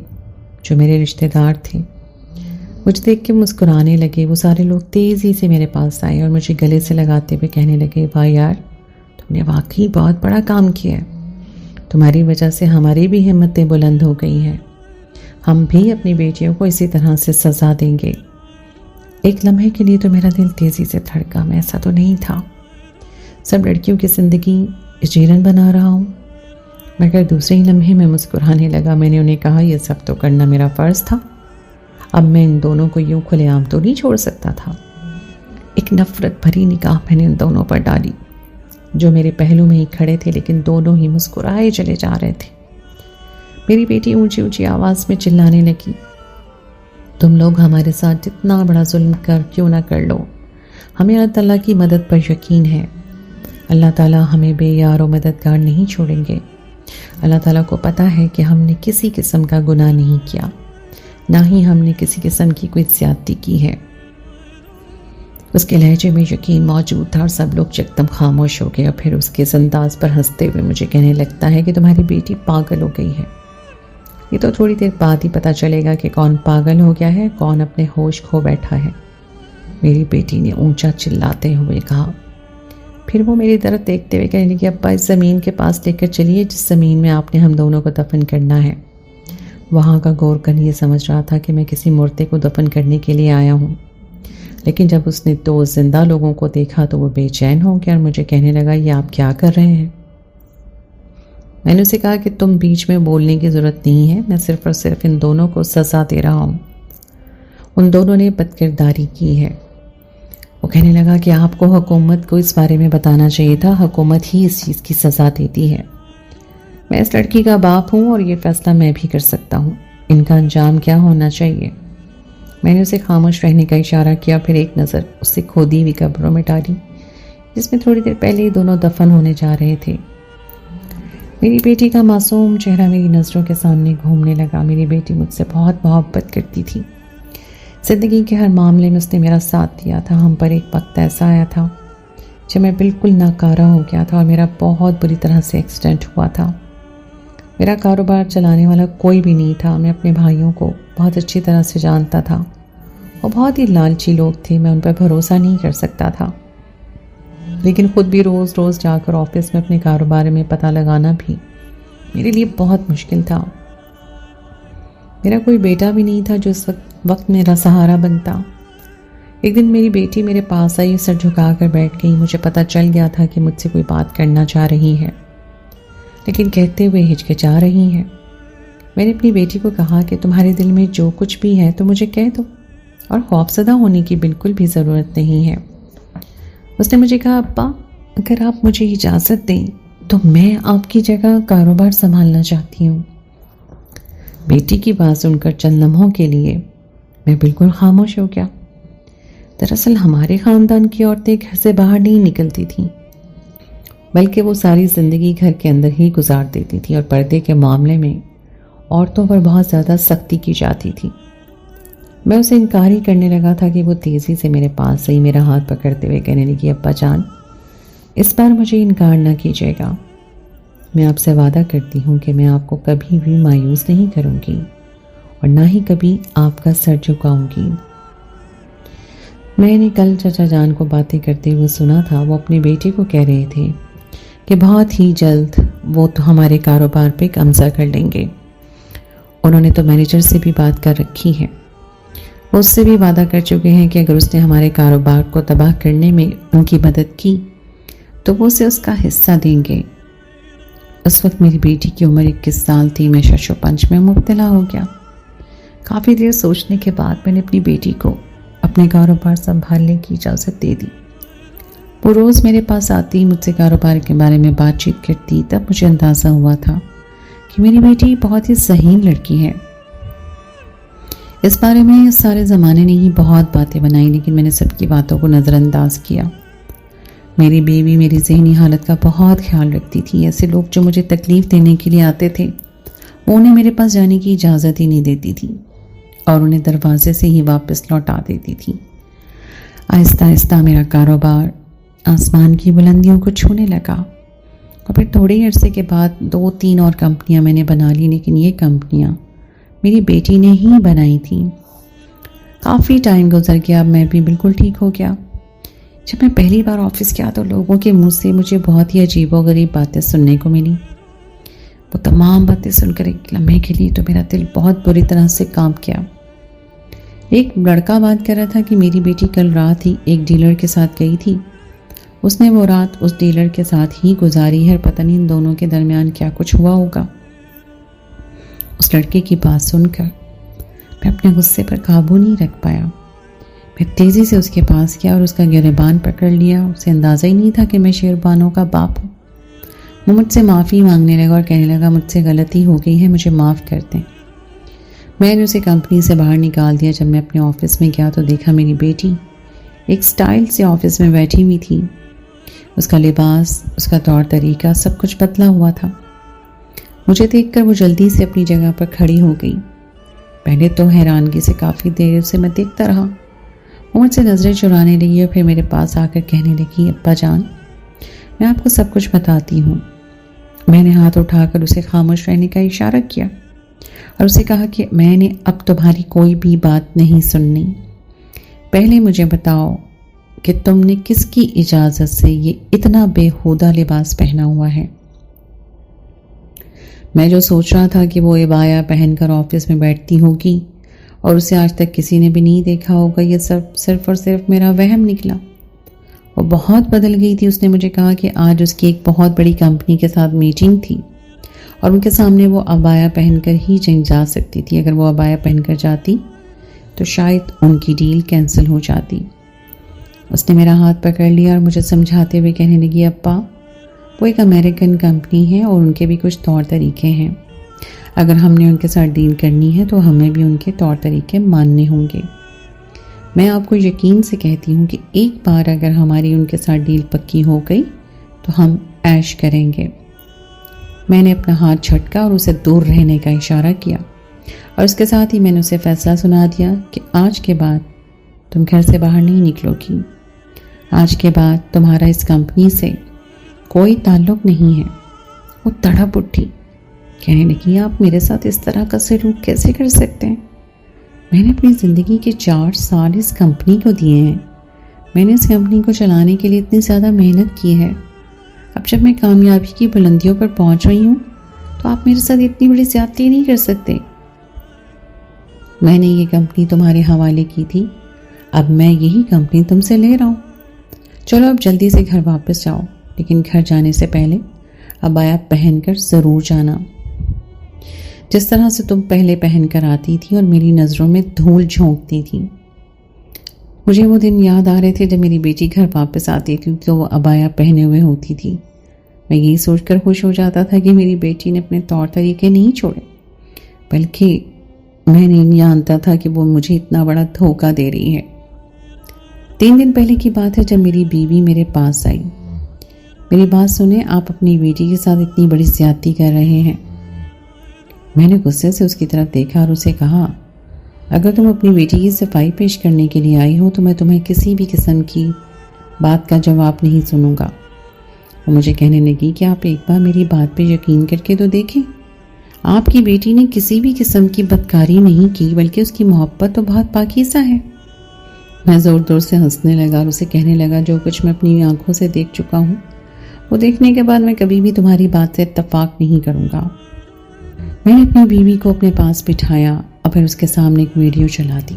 جو میرے رشتہ دار تھے۔ مجھے دیکھ کے مسکرانے لگے۔ وہ سارے لوگ تیزی سے میرے پاس آئے اور مجھے گلے سے لگاتے ہوئے کہنے لگے بھائی یار، تم نے واقعی بہت بڑا کام کیا ہے، تمہاری وجہ سے ہماری بھی ہمتیں بلند ہو گئی ہیں، ہم بھی اپنی بیٹیوں کو اسی طرح سے سزا دیں گے۔ ایک لمحے کے لیے تو میرا دل تیزی سے دھڑکا، میں ایسا تو نہیں تھا، سب لڑکیوں کی زندگی اجیرن بنا رہا ہوں۔ مگر دوسرے ہی لمحے میں مسکرانے لگا۔ میں نے انہیں کہا یہ سب تو کرنا میرا فرض تھا، اب میں ان دونوں کو یوں کھلے عام تو نہیں چھوڑ سکتا تھا۔ ایک نفرت بھری نگاہ میں نے ان دونوں پر ڈالی جو میرے پہلو میں ہی کھڑے تھے، لیکن دونوں ہی مسکرائے چلے جا رہے تھے۔ میری بیٹی اونچی اونچی آواز میں چلانے لگی تم لوگ ہمارے ساتھ جتنا بڑا ظلم کیوں نہ کر لو، ہمیں اللہ تعالیٰ کی مدد پر یقین ہے، اللہ تعالیٰ ہمیں بے یار و مددگار نہیں چھوڑیں گے۔ اللہ تعالیٰ کو پتہ ہے کہ ہم نے کسی قسم کا گناہ نہیں کیا، نہ ہی ہم نے کسی قسم کی کوئی زیادتی کی ہے۔ اس کے لہجے میں یقین موجود تھا اور سب لوگ یکدم خاموش ہو گئے، اور پھر اس کے اس انداز پر ہنستے ہوئے مجھے کہنے لگتا ہے کہ تمہاری بیٹی پاگل ہو گئی ہے۔ یہ تو تھوڑی دیر بعد ہی پتہ چلے گا کہ کون پاگل ہو گیا ہے، کون اپنے ہوش کھو بیٹھا ہے، میری بیٹی نے اونچا چلاتے ہوئے کہا۔ پھر وہ میری طرف دیکھتے ہوئے کہنے لگی ابا اس زمین کے پاس لے کر چلیے جس زمین میں آپ نے ہم دونوں کو دفن کرنا ہے۔ وہاں کا گورکن یہ سمجھ رہا تھا کہ میں کسی مردے کو دفن کرنے کے لیے آیا ہوں، لیکن جب اس نے دو زندہ لوگوں کو دیکھا تو وہ بے چین ہو گیا اور مجھے کہنے لگا یہ آپ کیا کر رہے ہیں؟ میں نے اسے کہا کہ تم بیچ میں بولنے کی ضرورت نہیں ہے، میں صرف اور صرف ان دونوں کو سزا دے رہا ہوں، ان دونوں نے بد کرداری کی ہے۔ وہ کہنے لگا کہ آپ کو حکومت کو اس بارے میں بتانا چاہیے تھا، حکومت ہی اس چیز کی سزا دیتی ہے، میں اس لڑکی کا باپ ہوں اور یہ فیصلہ میں بھی کر سکتا ہوں، ان کا انجام کیا ہونا چاہیے۔ میں نے اسے خاموش رہنے کا اشارہ کیا، پھر ایک نظر اس سے کھودی ہوئی قبروں میں ڈالی جس میں تھوڑی دیر پہلے ہی دونوں دفن ہونے جا رہے تھے۔ میری بیٹی کا معصوم چہرہ میری نظروں کے سامنے گھومنے لگا۔ میری بیٹی مجھ سے بہت محبت کرتی تھی، زندگی کے ہر معاملے میں اس نے میرا ساتھ دیا تھا۔ ہم پر ایک وقت ایسا آیا تھا جب میں بالکل ناکارہ ہو گیا تھا اور میرا بہت بری طرح سے ایکسیڈنٹ ہوا تھا۔ میرا کاروبار چلانے والا کوئی بھی نہیں تھا، میں اپنے بھائیوں کو بہت اچھی طرح سے جانتا تھا، وہ بہت ہی لالچی لوگ تھے، میں ان پر بھروسہ نہیں کر سکتا تھا، لیکن خود بھی روز روز جا کر آفس میں اپنے کاروبار میں پتہ لگانا بھی میرے لیے بہت مشکل تھا۔ میرا کوئی بیٹا بھی نہیں تھا جو اس وقت میرا سہارا بنتا۔ ایک دن میری بیٹی میرے پاس آئی، سر جھکا کر بیٹھ گئی۔ مجھے پتہ چل گیا تھا کہ مجھ سے کوئی بات کرنا چاہ رہی ہے، لیکن کہتے ہوئے ہچکچا رہی ہے۔ میں نے اپنی بیٹی کو کہا کہ تمہارے دل میں جو کچھ بھی ہے تو مجھے کہہ دو، اور خوفزدہ ہونے کی بالکل بھی ضرورت نہیں ہے۔ اس نے مجھے کہا ابا اگر آپ مجھے اجازت دیں تو میں آپ کی جگہ کاروبار سنبھالنا چاہتی ہوں۔ بیٹی کی بات سن کر چند لمحوں کے لیے میں بالکل خاموش ہو گیا۔ دراصل ہمارے خاندان کی عورتیں گھر سے باہر نہیں نکلتی تھیں، بلکہ وہ ساری زندگی گھر کے اندر ہی گزار دیتی تھی، اور پردے کے معاملے میں عورتوں پر بہت زیادہ سختی کی جاتی تھی۔ میں اسے انکار ہی کرنے لگا تھا کہ وہ تیزی سے میرے پاس آئی، میرا ہاتھ پکڑتے ہوئے کہنے لگی ابا جان اس بار مجھے انکار نہ کیجیے گا، میں آپ سے وعدہ کرتی ہوں کہ میں آپ کو کبھی بھی مایوس نہیں کروں گی اور نہ ہی کبھی آپ کا سر جھکاؤں گی۔ میں نے کل چچا جان کو باتیں کرتے ہوئے سنا تھا، وہ اپنے بیٹے کو کہہ رہے تھے کہ بہت ہی جلد وہ تو ہمارے کاروبار پہ قبضہ کر لیں گے۔ انہوں نے تو مینیجر سے بھی بات کر رکھی ہے، وہ اس سے بھی وعدہ کر چکے ہیں کہ اگر اس نے ہمارے کاروبار کو تباہ کرنے میں ان کی مدد کی تو وہ اسے اس کا حصہ دیں گے۔ اس وقت میری بیٹی کی عمر 21 سال تھی، میں شش و پنج میں مبتلا ہو گیا۔ کافی دیر سوچنے کے بعد میں نے اپنی بیٹی کو اپنے کاروبار سنبھالنے کی اجازت دے دی۔ وہ روز میرے پاس آتی، مجھ سے کاروبار کے بارے میں بات چیت کرتی، تب مجھے اندازہ ہوا تھا کہ میری بیٹی بہت ہی ذہین لڑکی ہے۔ اس بارے میں سارے زمانے نے ہی بہت باتیں بنائی، لیکن میں نے سب کی باتوں کو نظر انداز کیا۔ میری بیوی میری ذہنی حالت کا بہت خیال رکھتی تھی۔ ایسے لوگ جو مجھے تکلیف دینے کے لیے آتے تھے وہ انہیں میرے پاس جانے کی اجازت ہی نہیں دیتی تھی اور انہیں دروازے سے ہی واپس لوٹا دیتی تھی۔ آہستہ آہستہ میرا کاروبار آسمان کی بلندیوں کو چھونے لگا اور پھر تھوڑے عرصے کے بعد 2-3 اور کمپنیاں میں نے بنا لی، لیکن یہ کمپنیاں میری بیٹی نے ہی بنائی تھیں۔ کافی ٹائم گزر گیا، اب میں بھی بالکل ٹھیک ہو گیا۔ جب میں پہلی بار آفس گیا تو لوگوں کے منہ سے مجھے بہت ہی عجیب و غریب باتیں سننے کو ملی۔ وہ تمام باتیں سن کر ایک لمحے کے لیے تو میرا دل بہت بری طرح سے کانپ گیا۔ ایک لڑکا بات کر رہا تھا کہ میری بیٹی کل رات ہی ایک ڈیلر کے ساتھ گئی تھی، اس نے وہ رات اس ڈیلر کے ساتھ ہی گزاری ہے، پتہ نہیں ان دونوں کے درمیان کیا کچھ ہوا ہوگا۔ اس لڑکے کی بات سن کر میں اپنے غصے پر قابو نہیں رکھ پایا۔ میں تیزی سے اس کے پاس گیا اور اس کا گریبان پکڑ لیا۔ اسے اندازہ ہی نہیں تھا کہ میں شیربانوں کا باپ ہوں۔ وہ مجھ سے معافی مانگنے لگا اور کہنے لگا مجھ سے غلطی ہو گئی ہے، مجھے معاف کر دیں۔ میں نے اسے کمپنی سے باہر نکال دیا۔ جب میں اپنے آفس میں گیا تو دیکھا میری بیٹی ایک سٹائل سے آفس میں بیٹھی ہوئی تھی۔ اس کا لباس، اس کا طور طریقہ سب کچھ بدلا ہوا تھا۔ مجھے دیکھ کر وہ جلدی سے اپنی جگہ پر کھڑی ہو گئی۔ پہلے تو حیرانگی سے کافی دیر اسے میں دیکھتا رہا۔ وہ مجھ سے نظریں چرانے لگی اور پھر میرے پاس آ کر کہنے لگی، ابا جان میں آپ کو سب کچھ بتاتی ہوں۔ میں نے ہاتھ اٹھا کر اسے خاموش رہنے کا اشارہ کیا اور اسے کہا کہ میں نے اب تمہاری کوئی بھی بات نہیں سننی۔ پہلے مجھے بتاؤ کہ تم نے کس کی اجازت سے یہ اتنا بےہودہ لباس پہنا ہوا ہے؟ میں جو سوچ رہا تھا کہ وہ عبایا پہن کر آفس میں بیٹھتی ہوگی اور اسے آج تک کسی نے بھی نہیں دیکھا ہوگا، یہ صرف اور صرف میرا وہم نکلا۔ وہ بہت بدل گئی تھی۔ اس نے مجھے کہا کہ آج اس کی ایک بہت بڑی کمپنی کے ساتھ میٹنگ تھی اور ان کے سامنے وہ عبایا پہن کر ہی جا سکتی تھی۔ اگر وہ عبایا پہن کر جاتی تو شاید ان کی ڈیل کینسل ہو جاتی۔ اس نے میرا ہاتھ پکڑ لیا اور مجھے سمجھاتے ہوئے کہنے لگی، ابا وہ ایک امریکن کمپنی ہے اور ان کے بھی کچھ طور طریقے ہیں۔ اگر ہم نے ان کے ساتھ ڈیل کرنی ہے تو ہمیں بھی ان کے طور طریقے ماننے ہوں گے۔ میں آپ کو یقین سے کہتی ہوں کہ ایک بار اگر ہماری ان کے ساتھ ڈیل پکی ہو گئی تو ہم عیش کریں گے۔ میں نے اپنا ہاتھ جھٹکا اور اسے دور رہنے کا اشارہ کیا اور اس کے ساتھ ہی میں نے اسے فیصلہ سنا دیا کہ آج کے بعد تم گھر سے باہر نہیں نکلو گی۔ آج کے بعد تمہارا اس کمپنی سے کوئی تعلق نہیں ہے۔ وہ تڑپ اٹھی، کہنے لگی، آپ میرے ساتھ اس طرح کا سلوک کیسے کر سکتے ہیں؟ میں نے اپنی زندگی کے 4 سال اس کمپنی کو دیے ہیں۔ میں نے اس کمپنی کو چلانے کے لیے اتنی زیادہ محنت کی ہے۔ اب جب میں کامیابی کی بلندیوں پر پہنچ رہی ہوں تو آپ میرے ساتھ اتنی بڑی زیادتی نہیں کر سکتے۔ میں نے یہ کمپنی تمہارے حوالے کی تھی، اب میں یہی کمپنی تم سے لے رہا ہوں۔ چلو اب جلدی سے گھر واپس جاؤ، لیکن گھر جانے سے پہلے عبایا پہن کر ضرور جانا، جس طرح سے تم پہلے پہن کر آتی تھی اور میری نظروں میں دھول جھونکتی تھی۔ مجھے وہ دن یاد آ رہے تھے جب میری بیٹی گھر واپس آتی تھی تو وہ عبایا پہنے ہوئے ہوتی تھی۔ میں یہی سوچ کر خوش ہو جاتا تھا کہ میری بیٹی نے اپنے طور طریقے نہیں چھوڑے، بلکہ میں نہیں جانتا تھا کہ وہ مجھے اتنا بڑا دھوکہ دے رہی ہے۔ 3 دن پہلے کی بات ہے جب میری بیوی میرے پاس آئی۔ میری بات سنیں، آپ اپنی بیٹی کے ساتھ اتنی بڑی زیادتی کر رہے ہیں۔ میں نے غصے سے اس کی طرف دیکھا اور اسے کہا، اگر تم اپنی بیٹی کی صفائی پیش کرنے کے لیے آئی ہو تو میں تمہیں کسی بھی قسم کی بات کا جواب نہیں سنوں گا۔ وہ مجھے کہنے لگی کہ آپ ایک بار میری بات پہ یقین کر کے تو دیکھیں، آپ کی بیٹی نے کسی بھی قسم کی بدکاری نہیں کی، بلکہ اس کی محبت تو بہت پاکیزہ ہے۔ میں زور زور سے ہنسنے لگا اور اسے کہنے لگا جو کچھ میں اپنی آنکھوں سے دیکھ چکا ہوں وہ دیکھنے کے بعد میں کبھی بھی تمہاری بات سے اتفاق نہیں کروں گا۔ میں نے اپنی بیوی کو اپنے پاس بٹھایا اور پھر اس کے سامنے ایک ویڈیو چلا دی۔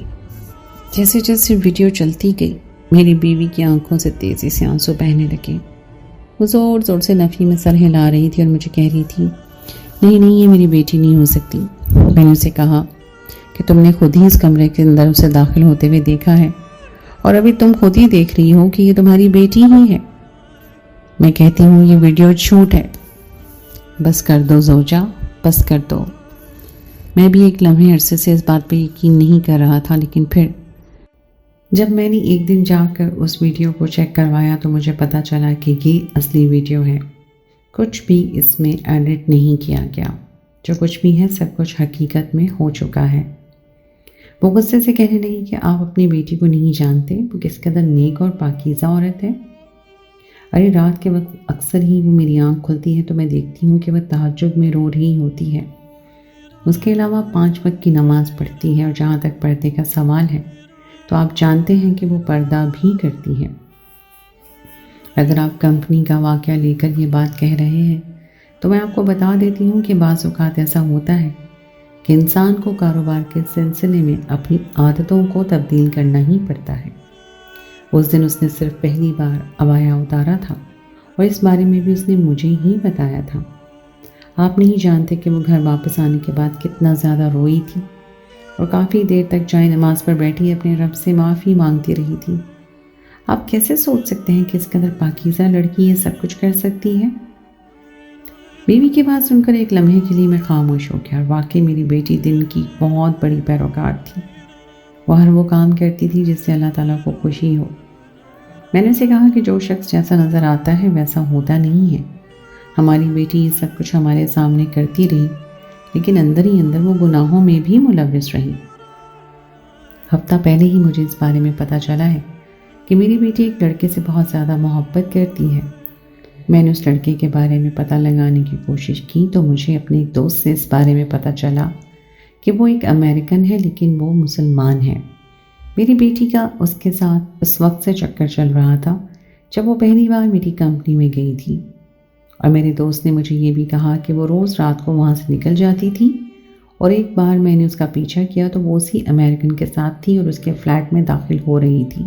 جیسے جیسے ویڈیو چلتی گئی میری بیوی کی آنکھوں سے تیزی سے آنسو بہنے لگے۔ وہ زور زور سے نفی میں سر ہلا رہی تھی اور مجھے کہہ رہی تھی نہیں نہیں، یہ میری بیٹی نہیں ہو سکتی۔ میں نے اسے کہا کہ تم نے خود ہی اس کمرے کے اندر اسے داخل ہوتے ہوئے دیکھا ہے اور ابھی تم خود ہی دیکھ رہی ہو کہ یہ تمہاری بیٹی ہی ہے۔ میں کہتی ہوں یہ ویڈیو جھوٹ ہے۔ بس کر دو زوجہ، بس کر دو۔ میں بھی ایک لمحے عرصے سے اس بات پہ یقین نہیں کر رہا تھا، لیکن پھر جب میں نے ایک دن جا کر اس ویڈیو کو چیک کروایا تو مجھے پتا چلا کہ یہ اصلی ویڈیو ہے، کچھ بھی اس میں ایڈٹ نہیں کیا گیا، جو کچھ بھی ہے سب کچھ حقیقت میں ہو چکا ہے۔ وہ غصے سے کہنے لگی کہ آپ اپنی بیٹی کو نہیں جانتے وہ کس قدر نیک اور پاکیزہ عورت ہے۔ ارے رات کے وقت اکثر ہی وہ میری آنکھ کھلتی ہے تو میں دیکھتی ہوں کہ وہ تہجد میں رو رہی ہوتی ہے۔ اس کے علاوہ 5 وقت کی نماز پڑھتی ہے، اور جہاں تک پردے کا سوال ہے تو آپ جانتے ہیں کہ وہ پردہ بھی کرتی ہے۔ اگر آپ کمپنی کا واقعہ لے کر یہ بات کہہ رہے ہیں تو میں آپ کو بتا دیتی ہوں کہ بعض اوقات ایسا ہوتا ہے کہ انسان کو کاروبار کے سلسلے میں اپنی عادتوں کو تبدیل کرنا ہی پڑتا ہے۔ اس دن اس نے صرف پہلی بار عبایا اتارا تھا اور اس بارے میں بھی اس نے مجھے ہی بتایا تھا۔ آپ نہیں جانتے کہ وہ گھر واپس آنے کے بعد کتنا زیادہ روئی تھی اور کافی دیر تک جائے نماز پر بیٹھی اپنے رب سے معافی مانگتی رہی تھی۔ آپ کیسے سوچ سکتے ہیں کہ اس قدر پاکیزہ لڑکی یہ سب کچھ کر سکتی ہے؟ بیوی کی بات سن کر ایک لمحے کے لیے میں خاموش ہو گیا، اور واقعی میری بیٹی دن کی بہت بڑی پیروکار تھی۔ وہ ہر وہ کام کرتی تھی جس سے اللہ تعالیٰ کو خوشی ہو۔ میں نے اسے کہا کہ جو شخص جیسا نظر آتا ہے ویسا ہوتا نہیں ہے۔ ہماری بیٹی یہ سب کچھ ہمارے سامنے کرتی رہی، لیکن اندر ہی اندر وہ گناہوں میں بھی ملوث رہی۔ ہفتہ پہلے ہی مجھے اس بارے میں پتہ چلا ہے کہ میری بیٹی ایک لڑکے سے بہت زیادہ محبت کرتی ہے۔ میں نے اس لڑکے کے بارے میں پتہ لگانے کی کوشش کی تو مجھے اپنے ایک دوست سے اس بارے میں پتہ چلا کہ وہ ایک امریکن ہے لیکن وہ مسلمان ہے۔ میری بیٹی کا اس کے ساتھ اس وقت سے چکر چل رہا تھا جب وہ پہلی بار میری کمپنی میں گئی تھی، اور میرے دوست نے مجھے یہ بھی کہا کہ وہ روز رات کو وہاں سے نکل جاتی تھی، اور ایک بار میں نے اس کا پیچھا کیا تو وہ اسی امریکن کے ساتھ تھی اور اس کے فلیٹ میں داخل ہو رہی تھی۔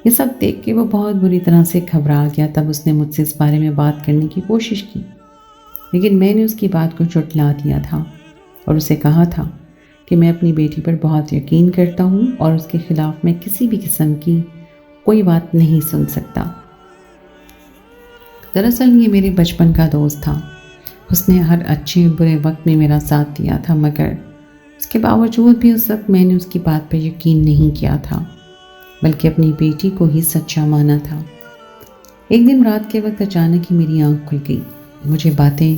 یہ سب دیکھ کے وہ بہت بری طرح سے گھبرا گیا۔ تب اس نے مجھ سے اس بارے میں بات کرنے کی کوشش کی، لیکن میں نے اس کی بات کو جھٹلا دیا تھا اور اسے کہا تھا کہ میں اپنی بیٹی پر بہت یقین کرتا ہوں اور اس کے خلاف میں کسی بھی قسم کی کوئی بات نہیں سن سکتا۔ دراصل یہ میرے بچپن کا دوست تھا۔ اس نے ہر اچھے برے وقت میں میرا ساتھ دیا تھا، مگر اس کے باوجود بھی اس وقت میں نے اس کی بات پر یقین نہیں کیا تھا، بلکہ اپنی بیٹی کو ہی سچا مانا تھا۔ ایک دن رات کے وقت اچانک ہی میری آنکھ کھل گئی۔ مجھے باتیں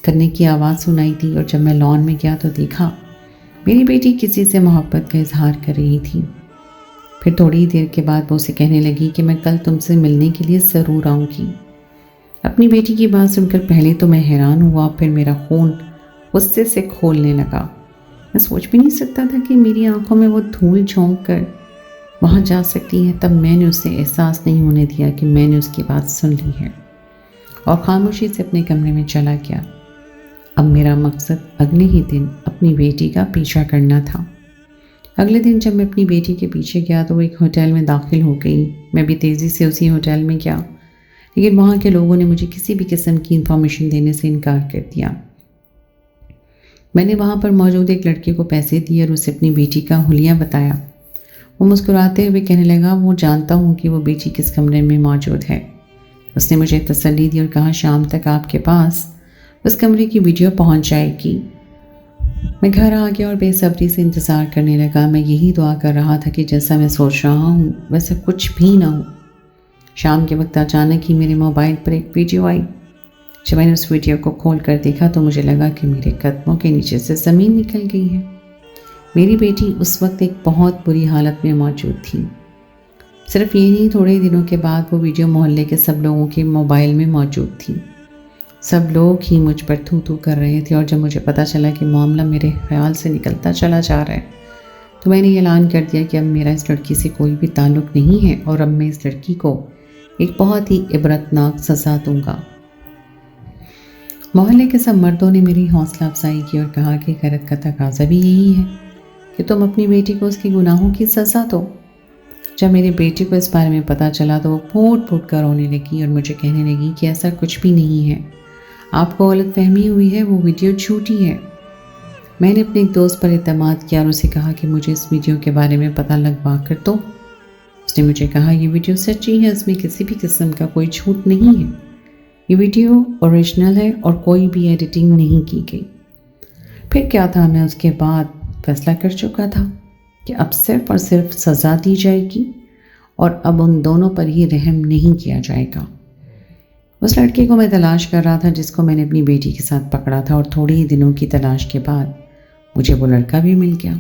کرنے کی آواز سنائی دی، اور جب میں لان میں گیا تو دیکھا میری بیٹی کسی سے محبت کا اظہار کر رہی تھی۔ پھر تھوڑی دیر کے بعد وہ اسے کہنے لگی کہ میں کل تم سے ملنے کے لیے ضرور آؤں گی۔ اپنی بیٹی کی بات سن کر پہلے تو میں حیران ہوا، پھر میرا خون غصے سے کھولنے لگا۔ میں سوچ بھی نہیں سکتا تھا کہ میری آنکھوں میں وہ دھول جھونک کر وہاں جا سکتی ہے۔ تب میں نے اسے احساس نہیں ہونے دیا کہ میں نے اس کی بات سن لی ہے، اور خاموشی سے اپنے کمرے میں چلا گیا۔ اب میرا مقصد اگلے ہی دن اپنی بیٹی کا پیچھا کرنا تھا۔ اگلے دن جب میں اپنی بیٹی کے پیچھے گیا تو وہ ایک ہوٹل میں داخل ہو گئی۔ میں بھی تیزی سے اسی ہوٹل میں گیا، لیکن وہاں کے لوگوں نے مجھے کسی بھی قسم کی انفارمیشن دینے سے انکار کر دیا۔ میں نے وہاں پر موجود ایک لڑکے کو پیسے دیے اور اسے اپنی بیٹی کا حلیہ بتایا۔ وہ مسکراتے ہوئے کہنے لگا وہ جانتا ہوں کہ وہ بیٹی کس کمرے میں موجود ہے۔ اس نے مجھے تسلی دی اور کہا شام تک آپ کے پاس اس کمرے کی ویڈیو پہنچ جائے گی۔ میں گھر آ گیا اور بے صبری سے انتظار کرنے لگا۔ میں یہی دعا کر رہا تھا کہ جیسا میں سوچ رہا ہوں ویسا کچھ بھی نہ ہو۔ شام کے وقت اچانک ہی میرے موبائل پر ایک ویڈیو آئی۔ جب میں نے اس ویڈیو کو کھول کر دیکھا تو مجھے لگا کہ میرے قدموں کے نیچے سے زمین نکل گئی ہے۔ میری بیٹی اس وقت ایک بہت بری حالت میں موجود تھی۔ صرف یہ نہیں، تھوڑے ہی دنوں کے بعد وہ ویڈیو محلے کے سب لوگوں کے موبائل میں موجود تھی۔ سب لوگ ہی مجھ پر تھو تھو کر رہے تھے، اور جب مجھے پتہ چلا کہ معاملہ میرے خیال سے نکلتا چلا جا رہا ہے تو میں نے اعلان کر دیا کہ اب میرا اس لڑکی سے کوئی بھی تعلق نہیں ہے، اور اب میں اس لڑکی کو ایک بہت ہی عبرتناک سزا دوں گا۔ محلے کے سب مردوں نے میری حوصلہ افزائی کی اور کہا کہ غیرت کا تقاضا بھی یہی ہے کہ تم اپنی بیٹی کو اس کے گناہوں کی سزا دو۔ جب میری بیٹی کو اس بارے میں پتہ چلا تو وہ پھوٹ پھوٹ کر رونے لگی اور مجھے کہنے لگی کہ ایسا کچھ بھی نہیں ہے، آپ کو غلط فہمی ہوئی ہے، وہ ویڈیو جھوٹی ہے۔ میں نے اپنے ایک دوست پر اعتماد کیا اور اسے کہا کہ مجھے اس ویڈیو کے بارے میں پتہ لگوا کر دو۔ اس نے مجھے کہا یہ ویڈیو سچی ہے، اس میں کسی بھی قسم کا کوئی جھوٹ نہیں ہے، یہ ویڈیو اوریجنل ہے اور کوئی بھی ایڈیٹنگ نہیں کی گئی۔ پھر کیا تھا، میں اس کے بعد فیصلہ کر چکا تھا کہ اب صرف اور صرف سزا دی جائے گی اور اب ان دونوں پر ہی رحم نہیں کیا جائے گا۔ اس لڑکے کو میں تلاش کر رہا تھا جس کو میں نے اپنی بیٹی کے ساتھ پکڑا تھا، اور تھوڑے ہی دنوں کی تلاش کے بعد مجھے وہ لڑکا بھی مل گیا۔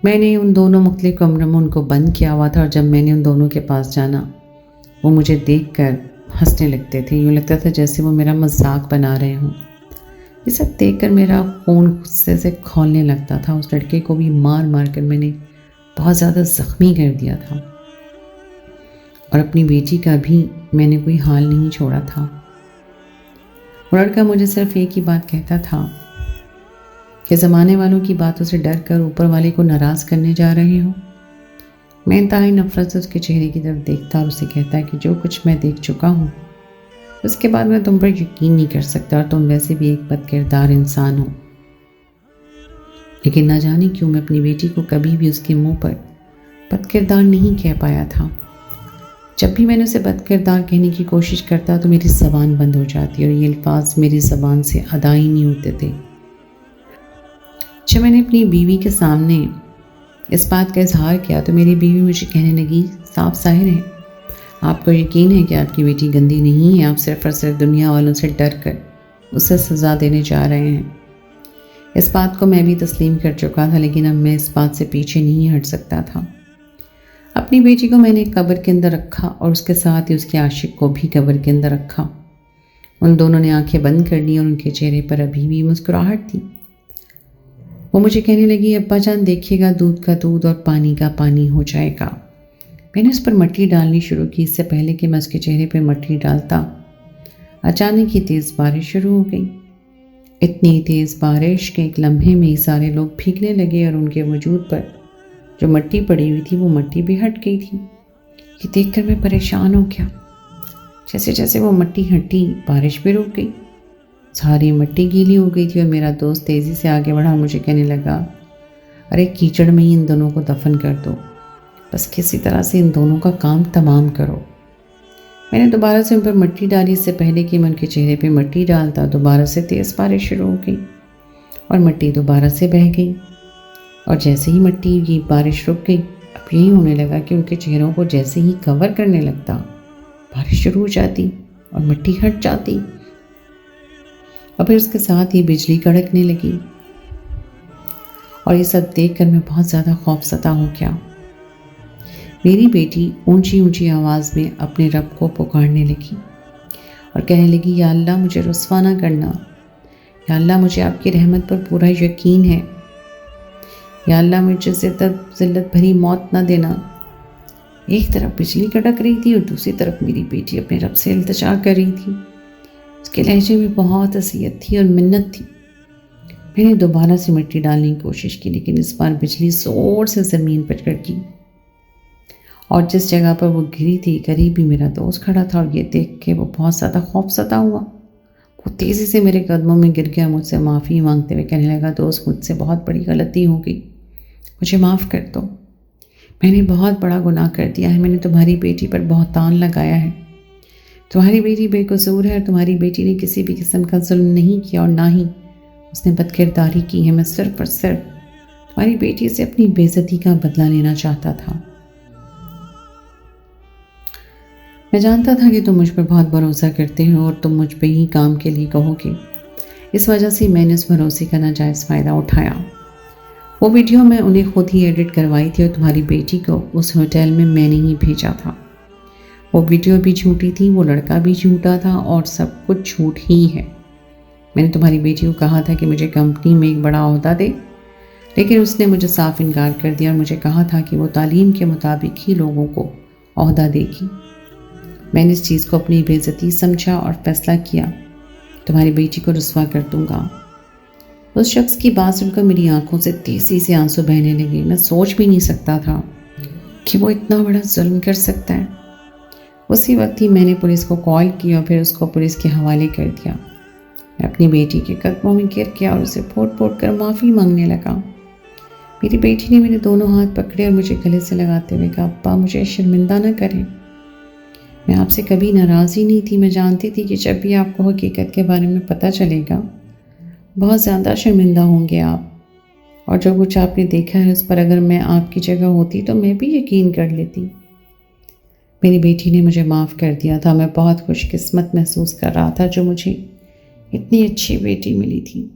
میں نے ان دونوں مختلف کمروں میں ان کو بند کیا ہوا تھا، اور جب میں نے ان دونوں کے پاس جانا وہ مجھے دیکھ کر ہنسنے لگتے تھے، یوں لگتا تھا جیسے وہ میرا مذاق بنا رہے ہوں۔ یہ سب دیکھ کر میرا خون غصے سے کھولنے لگتا تھا۔ اس لڑکے کو بھی مار مار کر میں نے بہت زیادہ زخمی کر دیا تھا، اور اپنی بیٹی کا بھی میں نے کوئی حال نہیں چھوڑا تھا۔ وہ لڑکا مجھے صرف ایک ہی بات کہتا تھا کہ زمانے والوں کی باتوں سے ڈر کر اوپر والے کو ناراض کرنے جا رہے ہو۔ میں انتہائی نفرت سے اس کے چہرے کی طرف دیکھتا اور اسے کہتا کہ جو کچھ میں دیکھ چکا ہوں اس کے بعد میں تم پر یقین نہیں کر سکتا، اور تم ویسے بھی ایک بد کردار انسان ہو۔ لیکن نہ جانے کیوں میں اپنی بیٹی کو کبھی بھی اس کے منہ پر بد کردار نہیں کہہ پایا تھا۔ جب بھی میں نے اسے بد کردار کہنے کی کوشش کرتا تو میری زبان بند ہو جاتی اور یہ الفاظ میری زبان سے ادا ہی نہیں ہوتے تھے۔ جب میں نے اپنی بیوی کے سامنے اس بات کا اظہار کیا تو میری بیوی مجھے کہنے لگی صاف ظاہر ہے آپ کو یقین ہے کہ آپ کی بیٹی گندی نہیں ہے، آپ صرف اور صرف دنیا والوں سے ڈر کر اسے سزا دینے جا رہے ہیں۔ اس بات کو میں بھی تسلیم کر چکا تھا، لیکن اب میں اس بات سے پیچھے نہیں ہٹ سکتا تھا۔ اپنی بیٹی کو میں نے ایک قبر کے اندر رکھا اور اس کے ساتھ ہی اس کے عاشق کو بھی قبر کے اندر رکھا۔ ان دونوں نے آنکھیں بند کر لی اور ان کے چہرے پر ابھی بھی مسکراہٹ تھی۔ وہ مجھے کہنے لگی ابا جان دیکھیے گا دودھ کا دودھ اور پانی کا پانی ہو جائے گا۔ میں نے اس پر مٹی ڈالنی شروع کی۔ اس سے پہلے کہ میں اس کے چہرے پہ مٹی ڈالتا اچانک ہی تیز بارش شروع ہو گئی۔ اتنی تیز بارش کہ ایک لمحے میں ہی سارے لوگ بھیگنے لگے اور ان کے وجود پر جو مٹی پڑی ہوئی تھی وہ مٹی بھی ہٹ گئی تھی۔ یہ دیکھ کر میں پریشان ہو گیا۔ جیسے جیسے وہ مٹی ہٹی بارش بھی رک گئی، ساری مٹی گیلی ہو گئی تھی، اور میرا دوست تیزی سے آگے بڑھا اور مجھے کہنے لگا ارے کیچڑ میں ہی ان دونوں کو دفن کر دو، بس کسی طرح سے ان دونوں کا کام تمام کرو۔ میں نے دوبارہ سے ان پر مٹی ڈالی۔ اس سے پہلے کہ میں ان کے چہرے پہ مٹی ڈالتا دوبارہ سے تیز بارش شروع ہو گئی اور مٹی دوبارہ سے بہہ گئی، اور جیسے ہی مٹی کی بارش رک گئی اب یہی ہونے لگا کہ ان کے چہروں کو جیسے ہی کور کرنے لگتا بارش شروع ہو جاتی اور مٹی ہٹ جاتی، اور پھر اس کے ساتھ ہی بجلی کڑکنے لگی، اور یہ سب دیکھ کر میں بہت زیادہ خوف زدہ ہو گیا۔ میری بیٹی اونچی اونچی آواز میں اپنے رب کو پکارنے لگی اور کہنے لگی یا اللہ مجھے رسوا نہ کرنا، یا اللہ مجھے آپ کی رحمت پر پورا یقین ہے، یا اللہ مجھے ذلت بھری موت نہ دینا۔ ایک طرف بجلی کڑک رہی تھی اور دوسری طرف میری بیٹی اپنے رب سے التجا کر رہی تھی۔ اس کے لہجے میں بہت اذیت تھی اور منت تھی۔ میں نے دوبارہ سے مٹی ڈالنے کی کوشش کی، لیکن اس بار بجلی زور سے زمین پر کڑکی، اور جس جگہ پر وہ گری تھی قریب ہی میرا دوست کھڑا تھا، اور یہ دیکھ کے وہ بہت زیادہ خوف زدہ ہوا۔ وہ تیزی سے میرے قدموں میں گر گیا، مجھ سے معافی مانگتے ہوئے کہنے لگا دوست مجھ سے بہت بڑی غلطی ہو گئی، مجھے معاف کر دو، میں نے بہت بڑا گناہ کر دیا ہے، میں نے تمہاری بیٹی پر بہتان لگایا ہے، تمہاری بیٹی بے قصور ہے اور تمہاری بیٹی نے کسی بھی قسم کا ظلم نہیں کیا اور نہ ہی اس نے بد کرداری کی ہے، میں صرف اور صرف تمہاری بیٹی سے اپنی بے عزتی کا بدلہ لینا چاہتا تھا۔ میں جانتا تھا کہ تم مجھ پر بہت بھروسہ کرتے ہو اور تم مجھ پہ ہی کام کے لیے کہو گے، اس وجہ سے میں نے اس بھروسے کا ناجائز فائدہ اٹھایا وہ ویڈیو میں انہیں خود ہی ایڈٹ کروائی تھی اور تمہاری بیٹی کو اس ہوٹل میں نے ہی بھیجا تھا۔ وہ ویڈیو بھی جھوٹی تھی، وہ لڑکا بھی جھوٹا تھا اور سب کچھ جھوٹ ہی ہے۔ میں نے تمہاری بیٹی کو کہا تھا کہ مجھے کمپنی میں ایک بڑا عہدہ دے، لیکن اس نے مجھے صاف انکار کر دیا اور مجھے کہا تھا کہ وہ تعلیم کے مطابق ہی لوگوں کو عہدہ دے گی۔ میں نے اس چیز کو اپنی بے عزتی سمجھا اور فیصلہ کیا تمہاری بیٹی کو رسوا کر دوں گا۔ اس شخص کی بات سن کر میری آنکھوں سے تیزی سے آنسو بہنے لگے۔ میں سوچ بھی نہیں سکتا تھا کہ وہ اتنا بڑا ظلم کر سکتا ہے۔ اسی وقت ہی میں نے پولیس کو کال کی اور پھر اس کو پولیس کے حوالے کر دیا۔ میں اپنی بیٹی کے قدموں میں گر گیا اور اسے پھوٹ پھوٹ کر معافی مانگنے لگا۔ میری بیٹی نے میرے دونوں ہاتھ پکڑے اور مجھے گلے سے لگاتے ہوئے کہا، ابا مجھے شرمندہ نہ کریں، میں آپ سے کبھی ناراض ہی نہیں تھی۔ میں جانتی تھی کہ جب بھی آپ کو حقیقت کے بارے میں پتہ چلے گا بہت زیادہ شرمندہ ہوں گے آپ، اور جو کچھ آپ نے دیکھا ہے اس پر اگر میں آپ کی جگہ ہوتی تو میں بھی یقین کر لیتی۔ میری بیٹی نے مجھے معاف کر دیا تھا۔ میں بہت خوش قسمت محسوس کر رہا تھا جو مجھے اتنی اچھی بیٹی ملی تھی۔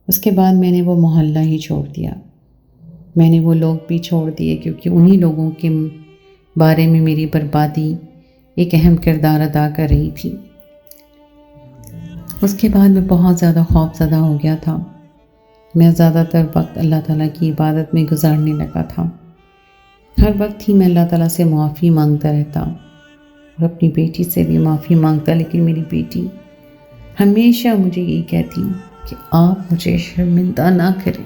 اس کے بعد میں نے وہ محلہ ہی چھوڑ دیا، میں نے وہ لوگ بھی چھوڑ دیے، کیونکہ انہی لوگوں کے بارے میں میری بربادی ایک اہم کردار ادا کر رہی تھی۔ اس کے بعد میں بہت زیادہ خوف زدہ ہو گیا تھا۔ میں زیادہ تر وقت اللہ تعالیٰ کی عبادت میں گزارنے لگا تھا۔ ہر وقت ہی میں اللہ تعالیٰ سے معافی مانگتا رہتا اور اپنی بیٹی سے بھی معافی مانگتا، لیکن میری بیٹی ہمیشہ مجھے یہی کہتی کہ آپ مجھے شرمندہ نہ کریں۔